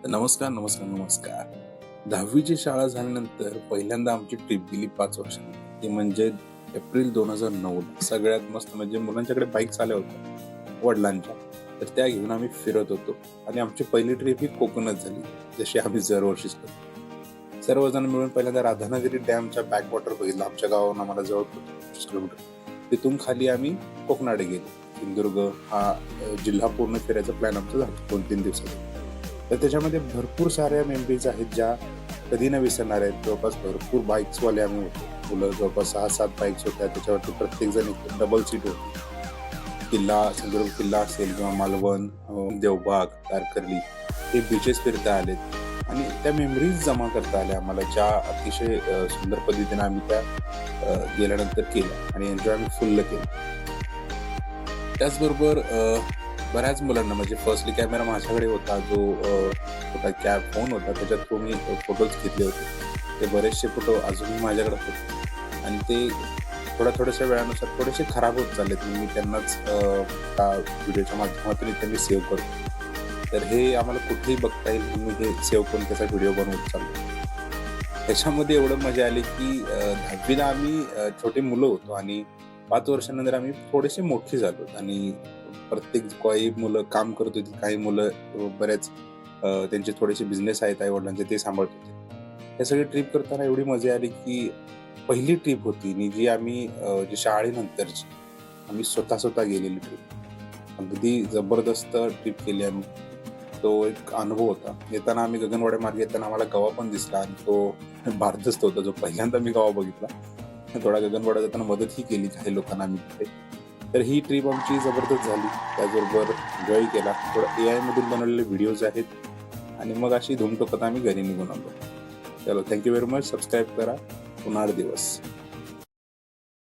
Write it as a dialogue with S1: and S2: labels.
S1: नमस्कार. 10वीची शाळा झाल्यानंतर पहिल्यांदा आमची ट्रिप गेली 5 वर्षांनी. ती म्हणजे एप्रिल 2009. सगळ्यात मस्त म्हणजे मुलांच्याकडे बाईक्स आल्या होत्या वडिलांच्या. तर त्या घेऊन आम्ही फिरत होतो आणि आमची पहिली ट्रिप ही कोकणात झाली, जशी आम्ही दरवर्षीच करतो. सर्वजण मिळून पहिल्यांदा राधानगरी डॅमच्या बॅकवॉटर बघितला. आमच्या गावावरून आम्हाला जवळ 25 किलोमीटर. तिथून खाली आम्ही कोकणाकडे गेलो. सिंधुदुर्ग हा जिल्हा पूर्ण फिरायचा प्लॅन आमचा झाला 2-3 दिवसाचा. तर त्याच्यामध्ये भरपूर साऱ्या मेमरीज आहेत ज्या कधी न विसरणार आहेत. जवळपास भरपूर बाईक्सवाले आम्ही होतो. मुलं जवळपास 6-7 बाईक्स होत्या. त्याच्यावरती प्रत्येक जण एक डबल सीट होती. सिंधुदुर्ग किल्ला असेल किंवा मालवण, देवबाग, तारकर्ली हे बीचेस फिरता आलेत आणि त्या मेमरीज जमा करता आल्या आम्हाला, ज्या अतिशय सुंदर पद्धतीने आम्ही त्या गेल्यानंतर केल्या आणि एन्जॉय आम्ही फुल्ल केलं. त्याचबरोबर बऱ्याच मुलांना म्हणजे फर्स्टली कॅमेरा माझ्याकडे होता, जो छोटा फोन होता, त्याच्यात थ्रू मी फोटोज घेतले होते. ते बरेचसे फोटो अजूनही माझ्याकडे होते आणि ते थोड्याशा वेळानुसार थोडेसे खराब होत चाललेत. मी त्यांनाच व्हिडिओच्या माध्यमातून इथे मी सेव्ह करतो. तर हे आम्हाला कुठेही बघता येईल म्हणून मी हे सेव्ह करून त्याचा व्हिडिओ बनवत चाललो. त्याच्यामध्ये एवढं मजा आली की 10वीला आम्ही छोटे मुलं होतो आणि 5 वर्षानंतर आम्ही थोडेसे मोठे झालो आणि काही मुलं काम करत होती, काही मुलं बऱ्याच त्यांचे थोडेसे बिझनेस आहेत आई वडिलांचे, ते सांभाळत होते. हे सगळी ट्रिप करताना एवढी मजा आली की पहिली ट्रिप होती आणि जी आम्ही जी शाळेनंतरची आम्ही स्वतः गेलेली ट्रिप. अगदी जबरदस्त ट्रिप केली आम्ही. तो एक अनुभव होता. येताना आम्ही गगनवाड्या मार्गे येताना आम्हाला गवा पण दिसला आणि तो भारदस्त होता, जो पहिल्यांदा मी गवा बघितला. थोडा गगनवाड्या जाताना मदतही केली काही लोकांना आम्ही तिथे. तर ही ट्रिप आमची जबरदस्त झाली. त्याचबरोबर एन्जॉय केला. थोडं AI मधून बनवलेले व्हिडिओज आहेत आणि मग अशी धूम ठोकत आम्ही घरी निघून आलो. चलो, थँक्यू व्हेरी मच. सबस्क्राईब करा. पुन्हा दिवस.